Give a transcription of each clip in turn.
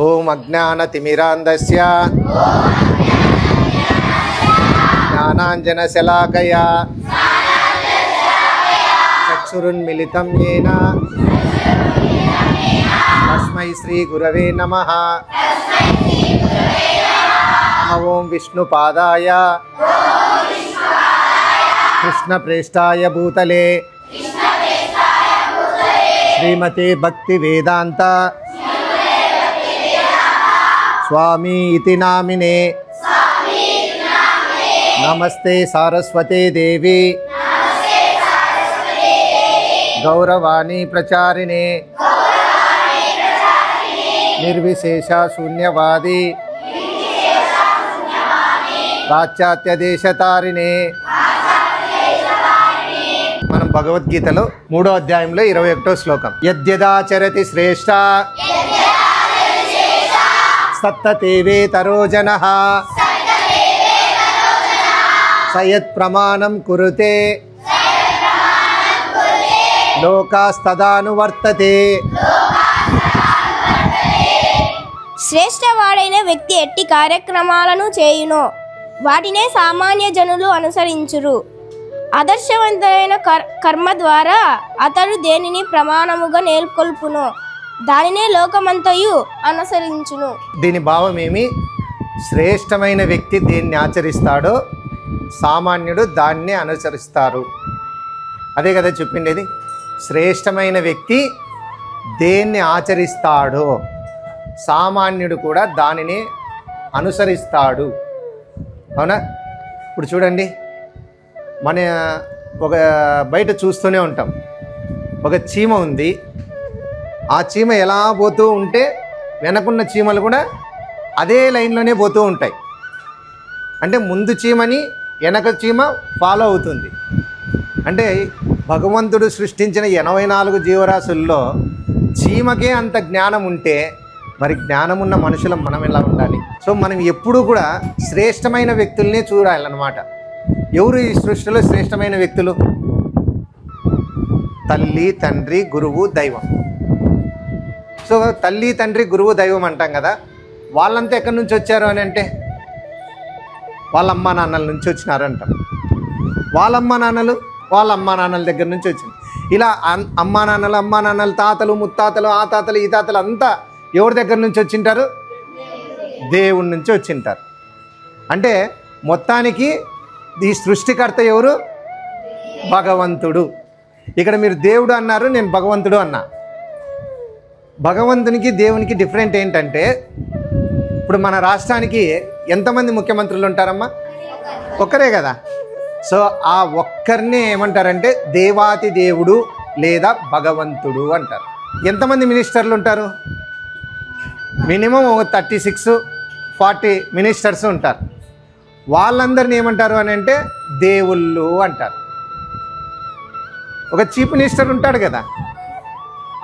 ఓం అజ్ఞానతిమిరాంధస్య జ్ఞానాంజనశలాకయా చక్షురున్మిలితం యేన తస్మై శ్రీ గురవే నమః. ఓం విష్ణుపాదాయ కృష్ణప్రేష్టాయ భూతలే శ్రీమతే భక్తి వేదాంత స్వామి ఇతి నామినే. నమస్తే సారస్వతే దేవి గౌరవాణి ప్రచారిణే నిర్విశేష శూన్యవాది పాశ్చాత్య దేశతారిణే. మనం భగవద్గీతలో 3వ అధ్యాయంలో 21వ శ్లోకం. యద్యదాచరతి శ్రేష్ఠ సత్తతేవేతరో జనః సయత్ ప్రమాణం కురుతే లోకాస్తదానువర్తతే. శ్రేష్టవాడైన వ్యక్తి ఎట్టి కార్యక్రమాలను చేయునో వాటినే సామాన్య జనులు అనుసరించురు. ఆదర్శవంతమైన కర్మ ద్వారా అతడు దేనిని ప్రమాణముగా నెలకొల్పునో దానినే లోకమంతయు అనుసరించును. దీని భావం ఏమి? శ్రేష్టమైన వ్యక్తి దేన్ని ఆచరిస్తాడో సామాన్యుడు దాన్ని అనుసరిస్తారు. అదే కదా చెప్పిండేది. శ్రేష్టమైన వ్యక్తి దేన్ని ఆచరిస్తాడో సామాన్యుడు కూడా దానిని అనుసరిస్తాడు. అవునా? ఇప్పుడు చూడండి, మన ఒక బయట చూస్తూనే ఉంటాం. ఒక చీమ ఉంది. ఆ చీమ ఎలా పోతూ ఉంటే వెనకున్న చీమలు కూడా అదే లైన్లోనే పోతూ ఉంటాయి. అంటే ముందు చీమని వెనక చీమ ఫాలో అవుతుంది. అంటే భగవంతుడు సృష్టించిన 84 జీవరాశుల్లో చీమకే అంత జ్ఞానం ఉంటే మరి జ్ఞానం ఉన్న మనుషులం మనం ఎలా ఉండాలి? సో మనం ఎప్పుడూ కూడా శ్రేష్టమైన వ్యక్తుల్నే చూడాలన్నమాట. ఎవరు ఈ సృష్టిలో శ్రేష్టమైన వ్యక్తులు? తల్లి, తండ్రి, గురువు, దైవం. సో తల్లి, తండ్రి, గురువు, దైవం అంటాం కదా. వాళ్ళంతా ఎక్కడి నుంచి వచ్చారు అని అంటే వాళ్ళ అమ్మా నాన్నల నుంచి వచ్చినారు అంటాం. వాళ్ళ అమ్మా నాన్నల దగ్గర నుంచి వచ్చింది. ఇలా అమ్మా నాన్నలు, తాతలు, ముత్తాతలు, ఆ తాతలు, ఈ తాతలు అంతా ఎవరి దగ్గర నుంచి వచ్చింటారు? దేవుడి నుంచి వచ్చింటారు. అంటే మొత్తానికి ఈ సృష్టికర్త ఎవరు? భగవంతుడు. ఇక్కడ మీరు దేవుడు అన్నారు, నేను భగవంతుడు అన్నా. భగవంతునికి దేవునికి డిఫరెంట్ ఏంటంటే, ఇప్పుడు మన రాష్ట్రానికి ఎంతమంది ముఖ్యమంత్రులు ఉంటారమ్మా? ఒక్కరే కదా. సో ఆ ఒక్కరినే ఏమంటారంటే దేవాతి దేవుడు లేదా భగవంతుడు అంటారు. ఎంతమంది మినిస్టర్లు ఉంటారు? మినిమం 36-40 మినిస్టర్స్ ఉంటారు. వాళ్ళందరినీ ఏమంటారు అని అంటే దేవుళ్ళు అంటారు. ఒక చీఫ్ మినిస్టర్ ఉంటాడు కదా.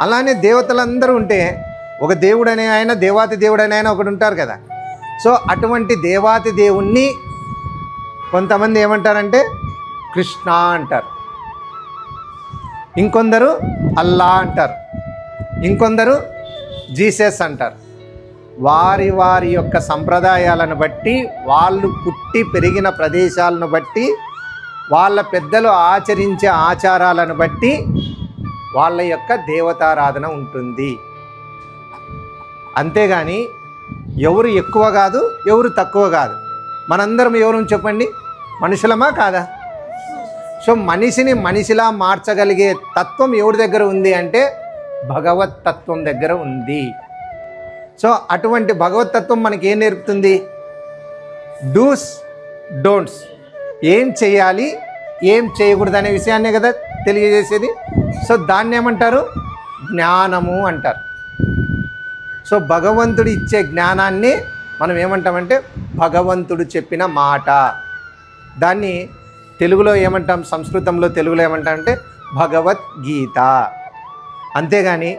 అలానే దేవతలందరూ ఉంటే ఒక దేవుడు అనే ఆయన, దేవాతి దేవుడు అనే ఆయన ఒకడు ఉంటారు కదా. సో అటువంటి దేవాతి దేవుణ్ణి కొంతమంది ఏమంటారంటే కృష్ణ అంటారు, ఇంకొందరు అల్లా అంటారు, ఇంకొందరు జీసస్ అంటారు. వారి వారి యొక్క సంప్రదాయాలను బట్టి, వాళ్ళు పుట్టి పెరిగిన ప్రదేశాలను బట్టి, వాళ్ళ పెద్దలు ఆచరించే ఆచారాలను బట్టి వాళ్ళ యొక్క దేవతారాధన ఉంటుంది. అంతేగాని ఎవరు ఎక్కువ కాదు, ఎవరు తక్కువ కాదు. మనందరం ఎవరు చెప్పండి? మనుషులమా కాదా? సో మనిషిని మనిషిలా మార్చగలిగే తత్వం ఎవరి దగ్గర ఉంది అంటే భగవత్ తత్వం దగ్గర ఉంది. సో అటువంటి భగవత్ తత్వం మనకి ఏం నేర్పుతుంది? డూస్ డోంట్స్, ఏం చేయాలి, ఏం చేయకూడదు అనే విషయాన్నే కదా తెలియజేసేది. సో దాన్ని ఏమంటారు? జ్ఞానము అంటారు. సో భగవంతుడు ఇచ్చే జ్ఞానాన్ని మనం ఏమంటామంటే భగవంతుడు చెప్పిన మాట. దాన్ని తెలుగులో ఏమంటాం? సంస్కృతంలో తెలుగులో ఏమంటామంటే భగవద్గీత. అంతేగాని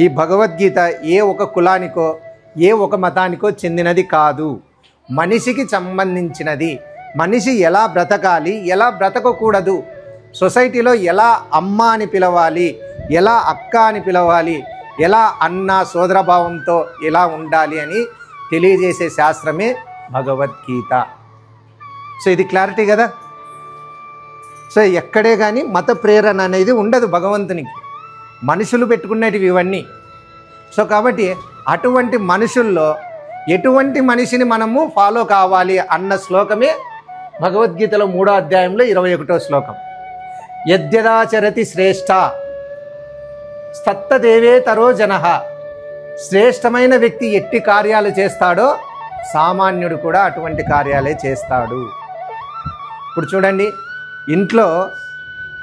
ఈ భగవద్గీత ఏ ఒక కులానికో ఏ ఒక మతానికో చెందినది కాదు. మనిషికి సంబంధించినది. మనిషి ఎలా బ్రతకాలి, ఎలా బ్రతకకూడదు, సొసైటీలో ఎలా అమ్మ అని పిలవాలి, ఎలా అక్క అని పిలవాలి, ఎలా అన్న సోదరభావంతో ఎలా ఉండాలి అని తెలియజేసే శాస్త్రమే భగవద్గీత. సో ఇది క్లారిటీ కదా. సో ఎక్కడే కానీ మత ప్రేరణ అనేది ఉండదు భగవంతునికి, మనుషులు పెట్టుకునేటివి ఇవన్నీ. సో కాబట్టి అటువంటి మనుషుల్లో ఎటువంటి మనిషిని మనము ఫాలో కావాలి అన్న శ్లోకమే భగవద్గీతలో 3వ అధ్యాయంలో 21వ శ్లోకం. యద్యదాచరతి శ్రేష్ఠ స్తత్తదేవేతరో జనః. శ్రేష్టమైన వ్యక్తి ఎట్టి కార్యాలు చేస్తాడో సామాన్యుడు కూడా అటువంటి కార్యాలే చేస్తాడు. ఇప్పుడు చూడండి, ఇంట్లో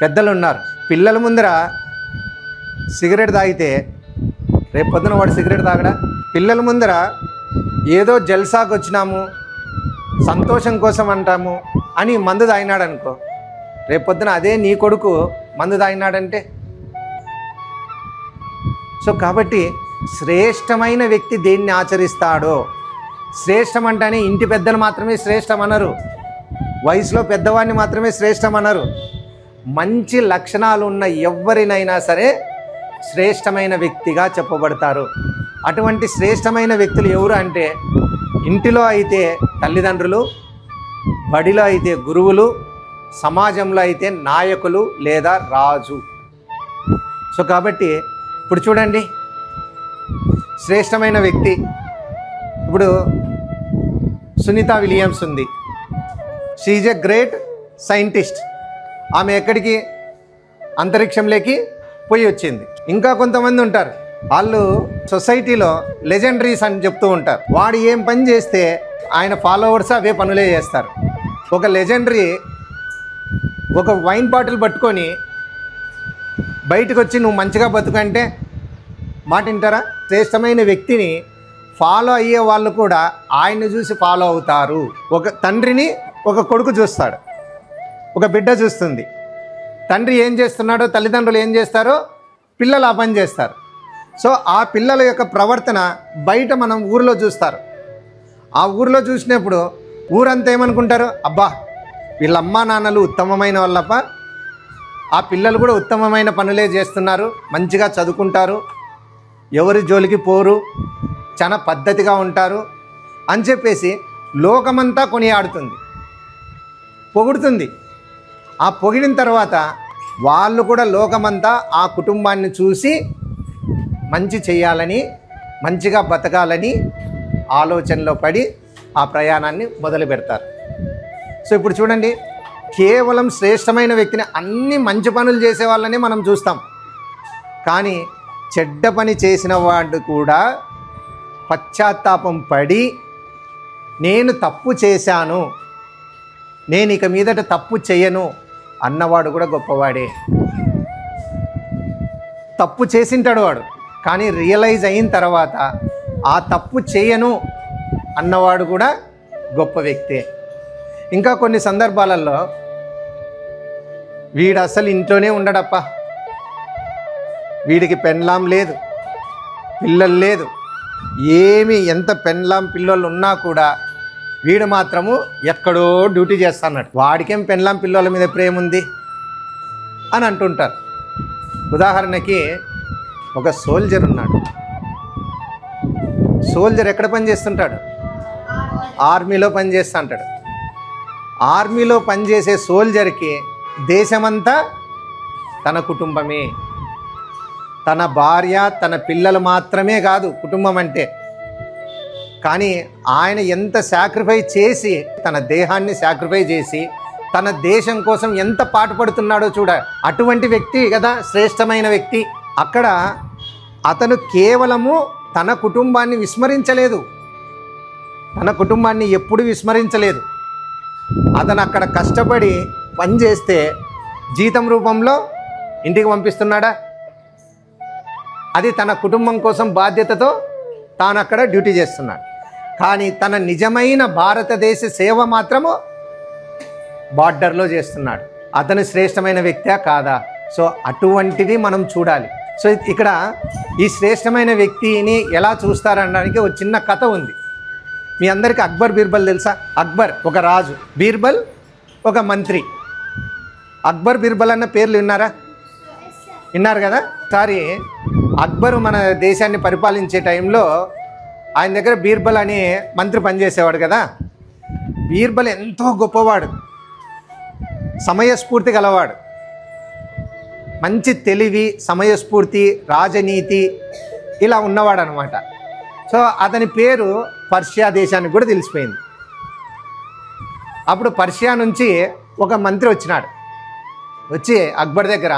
పెద్దలు ఉన్నారు, పిల్లల ముందర సిగరెట్ తాగితే రేపు పొద్దున వాడు సిగరెట్ తాగడా? పిల్లల ముందర ఏదో జల్సాకు వచ్చినాము సంతోషం కోసం అంటాము అని మందు తాగినాడు అనుకో, రేపు పొద్దున అదే నీ కొడుకు మందు తాగినాడంటే. సో కాబట్టి శ్రేష్టమైన వ్యక్తి దేన్ని ఆచరిస్తాడో, శ్రేష్టం అంటేనే ఇంటి పెద్దలు మాత్రమే శ్రేష్టం అనరు, వయసులో పెద్దవాడిని మాత్రమే శ్రేష్టం అనరు. మంచి లక్షణాలు ఉన్న ఎవరినైనా సరే శ్రేష్టమైన వ్యక్తిగా చెప్పబడతారు. అటువంటి శ్రేష్టమైన వ్యక్తులు ఎవరు అంటే, ఇంటిలో అయితే తల్లిదండ్రులు, బడిలో అయితే గురువులు, సమాజంలో అయితే నాయకులు లేదా రాజు. సో కాబట్టి ఇప్పుడు చూడండి, శ్రేష్టమైన వ్యక్తి ఇప్పుడు సునీత విలియమ్స్ ఉంది. She is a great scientist. ఆమె ఎక్కడికి? అంతరిక్షంలోకి పోయి వచ్చింది. ఇంకా కొంతమంది ఉంటారు, వాళ్ళు సొసైటీలో లెజెండరీస్ అని చెప్తూ ఉంటారు. వాడు ఏం పని చేస్తే ఆయన ఫాలోవర్స్ అవే పనులే చేస్తారు. ఒక లెజెండరీ ఒక వైన్ బాటిల్ పట్టుకొని బయటకు వచ్చి నువ్వు మంచిగా బతుకంటే మాట వింటారా? శ్రేష్టమైన వ్యక్తిని ఫాలో అయ్యే వాళ్ళు కూడా ఆయన్ని చూసి ఫాలో అవుతారు. ఒక తండ్రిని ఒక కొడుకు చూస్తాడు, ఒక బిడ్డ చూస్తుంది. తండ్రి ఏం చేస్తున్నాడో, తల్లిదండ్రులు ఏం చేస్తారో పిల్లలు ఆ పని చేస్తారు. సో ఆ పిల్లల యొక్క ప్రవర్తన బయట మనం ఊరిలో చూస్తారు. ఆ ఊరిలో చూసినప్పుడు ఊరంతా ఏమనుకుంటారు? అబ్బా వీళ్ళ అమ్మా నాన్నలు ఉత్తమమైన వాళ్ళప్ప, ఆ పిల్లలు కూడా ఉత్తమమైన పనులే చేస్తున్నారు, మంచిగా చదువుకుంటారు, ఎవరి జోలికి పోరు, చాలా పద్ధతిగా ఉంటారు అని చెప్పేసి లోకమంతా కొనియాడుతుంది, పొగుడుతుంది. ఆ పొగిడిన తర్వాత వాళ్ళు కూడా లోకమంతా ఆ కుటుంబాన్ని చూసి మంచి చేయాలని, మంచిగా బతకాలని ఆలోచనలో పడి ఆ ప్రయాణాన్ని మొదలు పెడతారు. సో ఇప్పుడు చూడండి, కేవలం శ్రేష్టమైన వ్యక్తిని అన్ని మంచి పనులు చేసే వాళ్ళని మనం చూస్తాం, కానీ చెడ్డ పని చేసిన వాడు కూడా పశ్చాత్తాపం పడి నేను తప్పు చేశాను, నేను ఇక మీదట తప్పు చేయను అన్నవాడు కూడా గొప్పవాడే. తప్పు చేసింటాడు వాడు, కానీ రియలైజ్ అయిన తర్వాత ఆ తప్పు చేయను అన్నవాడు కూడా గొప్ప వ్యక్తే. ఇంకా కొన్ని సందర్భాలలో వీడు అసలు ఇంట్లోనే ఉండడప్ప, వీడికి పెండ్లాం లేదు, పిల్లలు లేదు, ఏమి ఎంత పెండ్లాం పిల్లలు ఉన్నా కూడా వీడు మాత్రము ఎక్కడో డ్యూటీ చేస్తున్నాడు. వాడికేం పెండ్లాం పిల్లల మీద ప్రేమ ఉంది అని అంటుంటారు. ఉదాహరణకి ఒక సోల్జర్ ఉన్నాడు. సోల్జర్ ఎక్కడ పని చేస్తుంటాడు? ఆర్మీలో పనిచేస్తూ ఉంటాడు. ఆర్మీలో పనిచేసే సోల్జర్కి దేశమంతా తన కుటుంబమే, తన భార్య తన పిల్లలు మాత్రమే కాదు కుటుంబం అంటే. కానీ ఆయన ఎంత సాక్రిఫైస్ చేసి, తన దేహాన్ని సాక్రిఫైస్ చేసి తన దేశం కోసం ఎంత పాటుపడుతున్నాడో చూడ. అటువంటి వ్యక్తి కదా శ్రేష్టమైన వ్యక్తి. అక్కడ అతను కేవలము తన కుటుంబాన్ని విస్మరించలేదు, తన కుటుంబాన్ని ఎప్పుడు విస్మరించలేదు. అతను అక్కడ కష్టపడి పనిచేస్తే జీతం రూపంలో ఇంటికి పంపిస్తున్నాడా? అది తన కుటుంబం కోసం బాధ్యతతో తాను అక్కడ డ్యూటీ చేస్తున్నాడు. కానీ తన నిజమైన భారతదేశ సేవ మాత్రము బార్డర్లో చేస్తున్నాడు. అతను శ్రేష్టమైన వ్యక్తే కాదా? సో అటువంటిది మనం చూడాలి. సో ఇక్కడ ఈ శ్రేష్టమైన వ్యక్తిని ఎలా చూస్తారనడానికి ఒక చిన్న కథ ఉంది. మీ అందరికీ అక్బర్ బీర్బల్ తెలుసా? అక్బర్ ఒక రాజు, బీర్బల్ ఒక మంత్రి. అక్బర్ బీర్బల్ అన్న పేర్లు విన్నారా? విన్నారు కదా. సారి అక్బరు మన దేశాన్ని పరిపాలించే టైంలో ఆయన దగ్గర బీర్బల్ అనే మంత్రి పనిచేసేవాడు కదా. బీర్బల్ ఎంతో గొప్పవాడు, సమయస్ఫూర్తి గలవాడు, మంచి తెలివి, సమయస్ఫూర్తి, రాజనీతి ఇలా ఉన్నవాడు అనమాట. సో అతని పేరు పర్షియా దేశానికి కూడా తెలిసిపోయింది. అప్పుడు పర్షియా నుంచి ఒక మంత్రి వచ్చినాడు. వచ్చి అక్బర్ దగ్గర,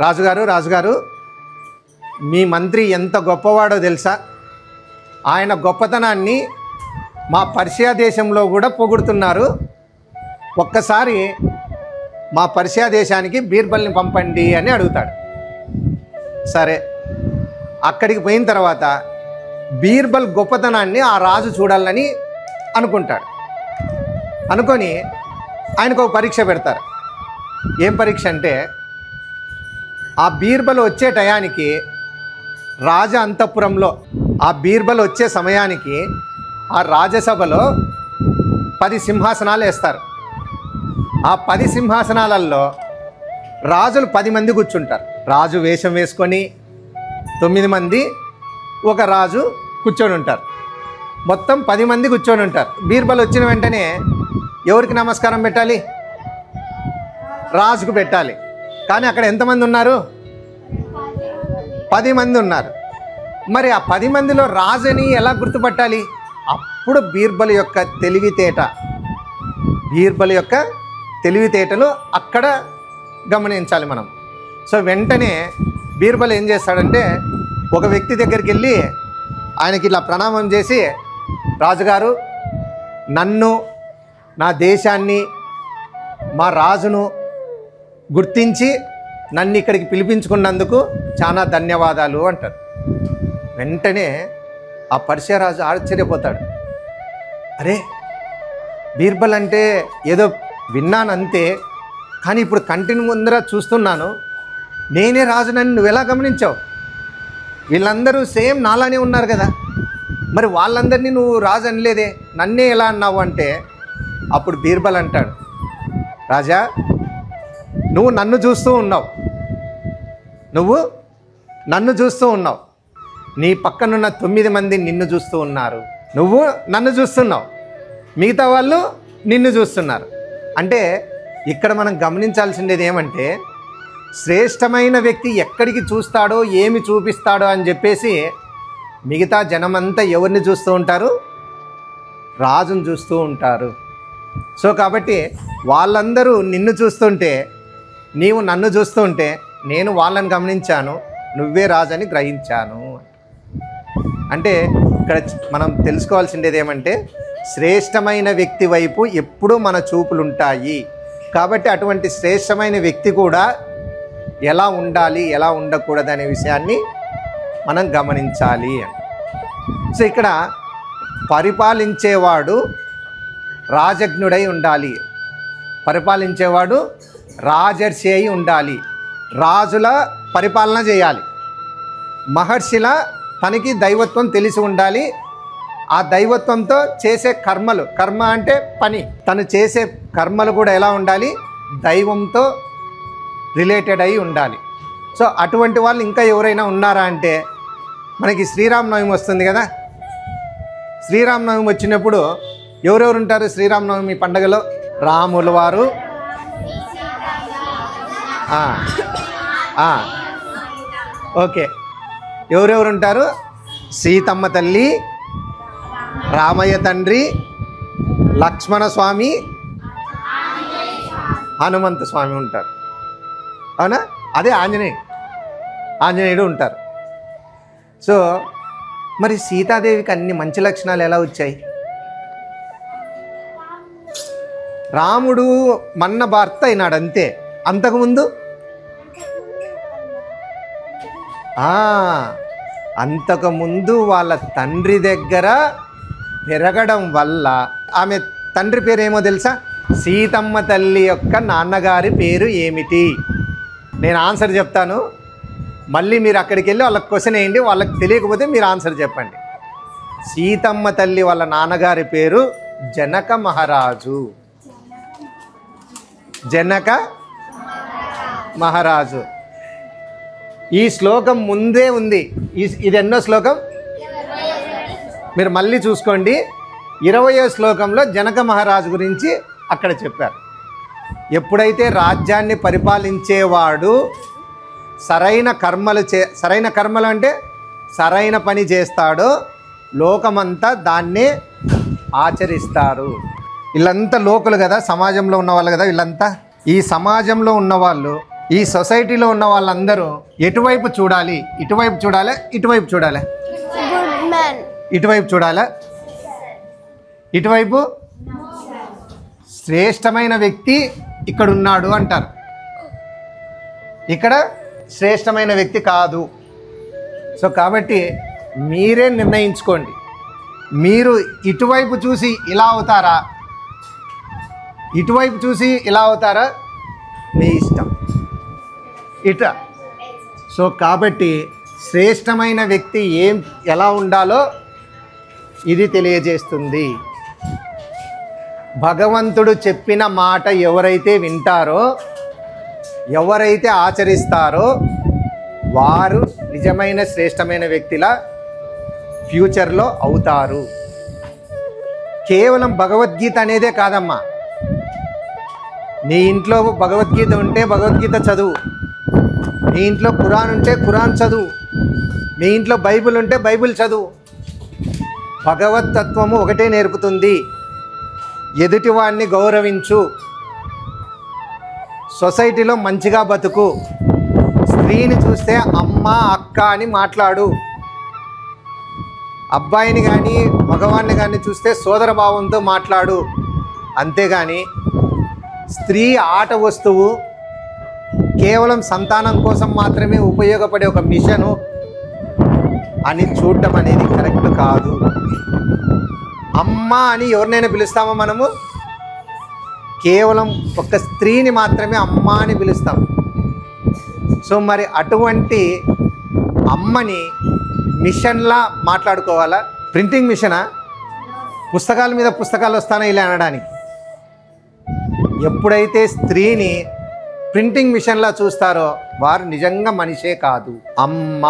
రాజుగారు మీ మంత్రి ఎంత గొప్పవాడో తెలుసా? ఆయన గొప్పతనాన్ని మా పర్షియా దేశంలో కూడా పొగుడుతున్నారు. ఒక్కసారి మా పర్షియా దేశానికి బీర్బల్ని పంపండి అని అడుగుతాడు. సరే, అక్కడికి పోయిన తర్వాత బీర్బల్ గొప్పతనాన్ని ఆ రాజు చూడాలని అనుకుంటాడు. అనుకొని ఆయనకు ఒక పరీక్ష పెడతారు. ఏం పరీక్ష అంటే, ఆ బీర్బల్ వచ్చే టయానికి రాజ అంతఃపురంలో, ఆ బీర్బల్ వచ్చే సమయానికి ఆ రాజసభలో 10 సింహాసనాలు వేస్తారు. ఆ 10 సింహాసనాలలో రాజులు 10 మంది కూర్చుంటారు. రాజు వేషం వేసుకొని 9 మంది ఒక రాజు కూర్చొని ఉంటారు. మొత్తం 10 మంది కూర్చొని ఉంటారు. బీర్బల్ వచ్చిన వెంటనే ఎవరికి నమస్కారం పెట్టాలి? రాజుకు పెట్టాలి. కానీ అక్కడ ఎంతమంది ఉన్నారు? 10 మంది ఉన్నారు. మరి ఆ 10 మందిలో రాజుని ఎలా గుర్తుపట్టాలి? అప్పుడు బీర్బల్ యొక్క తెలివితేటలు అక్కడ గమనించాలి మనం. సో వెంటనే బీర్బల్ ఏం చేస్తాడంటే, ఒక వ్యక్తి దగ్గరికి వెళ్ళి ఆయనకి ఇలా ప్రణామం చేసి, రాజుగారు, నన్ను, నా దేశాన్ని, మా రాజును గుర్తించి నన్ను ఇక్కడికి పిలిపించుకున్నందుకు చాలా ధన్యవాదాలు అంటారు. వెంటనే ఆ పర్షియా రాజు ఆశ్చర్యపోతాడు. అరే, బీర్బల్ అంటే ఏదో విన్నాను అంతే, కానీ ఇప్పుడు కంటిని ముందర చూస్తున్నాను, నేనే రాజునని నువ్వు ఎలా గమనించావు? వీళ్ళందరూ సేమ్ నాలానే ఉన్నారు కదా, మరి వాళ్ళందరినీ నువ్వు రాజు అనలేదే, నన్నే ఎలా అన్నావు అంటే, అప్పుడు బీర్బల్ అంటాడు, రాజా, నువ్వు నన్ను చూస్తూ ఉన్నావు, నీ పక్కనున్న 9 మంది నిన్ను చూస్తూ ఉన్నారు, నువ్వు నన్ను చూస్తున్నావు, మిగతా వాళ్ళు నిన్ను చూస్తున్నారు. అంటే ఇక్కడ మనం గమనించాల్సిందేది ఏమంటే, శ్రేష్టమైన వ్యక్తి ఎక్కడికి చూస్తాడో, ఏమి చూపిస్తాడో అని చెప్పేసి మిగతా జనమంతా ఎవరిని చూస్తూ ఉంటారు? రాజును చూస్తూ ఉంటారు. సో కాబట్టి వాళ్ళందరూ నిన్ను చూస్తుంటే, నీవు నన్ను చూస్తుంటే, నేను వాళ్ళని గమనించాను, నువ్వే రాజని గ్రహించాను. అంటే ఇక్కడ మనం తెలుసుకోవాల్సిందేది ఏమంటే, శ్రేష్టమైన వ్యక్తి వైపు ఎప్పుడూ మన చూపులు ఉంటాయి. కాబట్టి అటువంటి శ్రేష్టమైన వ్యక్తి కూడా ఎలా ఉండాలి, ఎలా ఉండకూడదు అనే విషయాన్ని మనం గమనించాలి. సో ఇక్కడ పరిపాలించేవాడు రాజజ్ఞుడై ఉండాలి, పరిపాలించేవాడు రాజర్షి అయి ఉండాలి, రాజుల పరిపాలన చేయాలి, మహర్షిల తనకి దైవత్వం తెలిసి ఉండాలి. ఆ దైవత్వంతో చేసే కర్మలు, కర్మ అంటే పని, తను చేసే కర్మలు కూడా ఎలా ఉండాలి? దైవంతో రిలేటెడ్ అయి ఉండాలి. సో అటువంటి వాళ్ళు ఇంకా ఎవరైనా ఉన్నారా అంటే, మనకి శ్రీరామనవమి వస్తుంది కదా, శ్రీరామనవమి వచ్చినప్పుడు ఎవరెవరు ఉంటారు శ్రీరామనవమి పండుగలో? రాముల వారు, ఓకే, ఎవరెవరు ఉంటారు? సీతమ్మ తల్లి, రామయ్య తండ్రి, లక్ష్మణ స్వామి, హనుమంత స్వామి ఉంటారు. అవునా? అదే ఆంజనేయుడు ఉంటారు. సో మరి సీతాదేవికి అన్ని మంచి లక్షణాలు ఎలా వచ్చాయి? రాముడు మన్న భర్త అయినాడు అంతే, అంతకుముందు అంతకుముందు వాళ్ళ తండ్రి దగ్గర పెరగడం వల్ల, ఆమె తండ్రి పేరు ఏమో తెలుసా? సీతమ్మ తల్లి యొక్క నాన్నగారి పేరు ఏమిటి? నేను ఆన్సర్ చెప్తాను, మళ్ళీ మీరు అక్కడికి వెళ్ళి వాళ్ళకి క్వశ్చన్ వేయండి, వాళ్ళకి తెలియకపోతే మీరు ఆన్సర్ చెప్పండి. సీతమ్మ తల్లి వాళ్ళ నాన్నగారి పేరు జనక మహారాజు. జనక మహారాజు. ఈ శ్లోకం ముందే ఉంది. ఇది ఎన్నో శ్లోకం మీరు మళ్ళీ చూసుకోండి. 20వ శ్లోకంలో జనక మహారాజు గురించి అక్కడ చెప్పారు. ఎప్పుడైతే రాజ్యాన్ని పరిపాలించేవాడు సరైన కర్మలు అంటే సరైన పని చేస్తాడో లోకమంతా దాన్నే ఆచరిస్తారు. వీళ్ళంతా లోకులు కదా, సమాజంలో ఉన్నవాళ్ళు కదా వీళ్ళంతా. ఈ సమాజంలో ఉన్నవాళ్ళు, ఈ సొసైటీలో ఉన్న వాళ్ళందరూ ఎటువైపు చూడాలి? ఇటువైపు చూడాలి, ఇటువైపు చూడాలి, ఇటువైపు చూడాలా? ఇటువైపు శ్రేష్టమైన వ్యక్తి ఇక్కడ ఉన్నాడు అంటారు. ఇక్కడ శ్రేష్టమైన వ్యక్తి కాదు. సో కాబట్టి మీరే నిర్ణయించుకోండి. మీరు ఇటువైపు చూసి ఇలా అవుతారా, ఇటువైపు చూసి ఇలా అవుతారా, మీ ఇష్టం. సో కాబట్టి శ్రేష్టమైన వ్యక్తి ఎలా ఉండాలో ఇది తెలియజేస్తుంది. భగవంతుడు చెప్పిన మాట ఎవరైతే వింటారో, ఎవరైతే ఆచరిస్తారో వారు నిజమైన శ్రేష్టమైన వ్యక్తిలా ఫ్యూచర్లో అవుతారు. కేవలం భగవద్గీత అనేదే కాదమ్మా. నీ ఇంట్లో భగవద్గీత ఉంటే భగవద్గీత చదువు, నీ ఇంట్లో ఖురాన్ ఉంటే ఖురాన్ చదువు, నీ ఇంట్లో బైబిల్ ఉంటే బైబిల్ చదువు. భగవత్ తత్వము ఒకటే నేర్పుతుంది, ఎదుటివాడిని గౌరవించు, సొసైటీలో మంచిగా బతుకు, స్త్రీని చూస్తే అమ్మ అక్క అని మాట్లాడు, అబ్బాయిని కానీ మగవాడిని కానీ చూస్తే సోదర భావంతో మాట్లాడు. అంతేగాని స్త్రీ ఆట వస్తువు, కేవలం సంతానం కోసం మాత్రమే ఉపయోగపడే ఒక మిషను అని చూడటం అనేది కరెక్ట్ కాదు. అమ్మ అని ఎవరినైనా పిలుస్తామో మనము? కేవలం ఒక స్త్రీని మాత్రమే అమ్మ అని పిలుస్తాం. సో మరి అటువంటి అమ్మని మిషన్లా మాట్లాడుకోవాలా? ప్రింటింగ్ మిషనా? పుస్తకాల మీద పుస్తకాలు వస్తానా ఇలా అనడానికి? ఎప్పుడైతే స్త్రీని ప్రింటింగ్ మిషన్లా చూస్తారో వారు నిజంగా మనిషే కాదు, అమ్మ.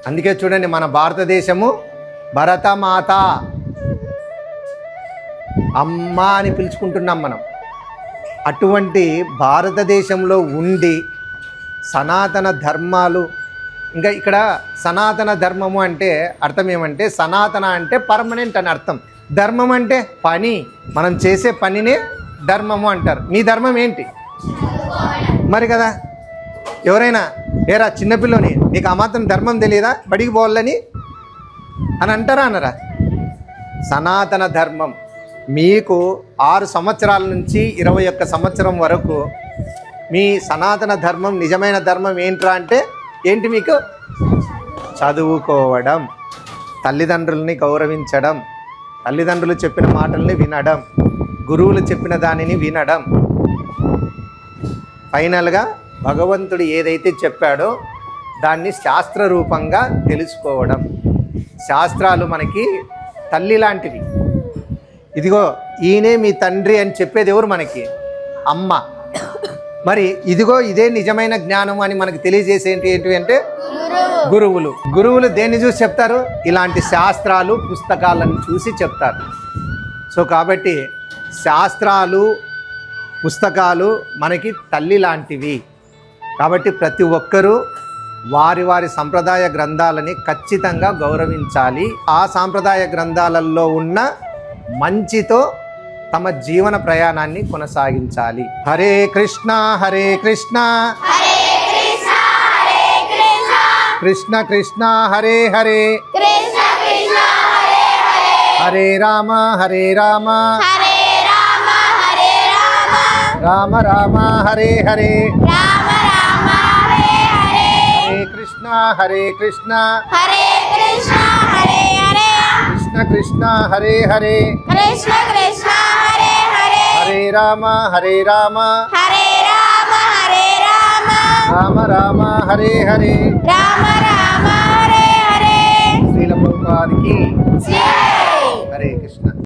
అందుకే చూడండి, మన భారతదేశము భరతమాత, అమ్మ అని పిలుచుకుంటున్నాం మనం. అటువంటి భారతదేశంలో ఉండి సనాతన ధర్మాలు, ఇంకా ఇక్కడ సనాతన ధర్మము అంటే అర్థం ఏమంటే, సనాతన అంటే పర్మనెంట్ అని అర్థం, ధర్మం అంటే పని, మనం చేసే పనినే ధర్మము అంటారు. మీ ధర్మం ఏంటి మరి కదా? ఎవరైనా ఏరా చిన్నపిల్లని నీకు ఆ మాత్రం ధర్మం తెలియదా, బడికి పోవాలని అని అంటారా అనరా? సనాతన ధర్మం మీకు 6 సంవత్సరాల నుంచి 21 సంవత్సరం వరకు మీ సనాతన ధర్మం, నిజమైన ధర్మం ఏంట్రా అంటే ఏంటి? మీకు చదువుకోవడం, తల్లిదండ్రుల్ని గౌరవించడం, తల్లిదండ్రులు చెప్పిన మాటల్ని వినడం, గురువులు చెప్పిన దానిని వినడం, ఫైనల్గా భగవంతుడు ఏదైతే చెప్పాడో దాన్ని శాస్త్ర రూపంగా తెలుసుకోవడం. శాస్త్రాలు మనకి తల్లి లాంటివి. ఇదిగో ఈయనే మీ తండ్రి అని చెప్పేది ఎవరు మనకి? అమ్మ. మరి ఇదిగో ఇదే నిజమైన జ్ఞానం అని మనకు తెలియజేసేంటి ఏంటి అంటే గురువులు. గురువులు దేన్ని చూసి చెప్తారు? ఇలాంటి శాస్త్రాలు, పుస్తకాలను చూసి చెప్తారు. సో కాబట్టి శాస్త్రాలు, పుస్తకాలు మనకి తల్లి లాంటివి. కాబట్టి ప్రతి ఒక్కరూ వారి వారి సంప్రదాయ గ్రంథాలని ఖచ్చితంగా గౌరవించాలి. ఆ సాంప్రదాయ గ్రంథాలలో ఉన్న మంచితో తమ జీవన ప్రయాణాన్ని కొనసాగించాలి. హరే కృష్ణ హరే కృష్ణ కృష్ణ కృష్ణ హరే హరే హరే రామ హరే రామ రామ రామ హరే హరే హరే కృష్ణ హరే కృష్ణ కృష్ణ కృష్ణ హరే హరే హరే రామ హరే రామ రామ రామ హరే హరే శ్రీల ప్రభుపాదికి హరే కృష్ణ.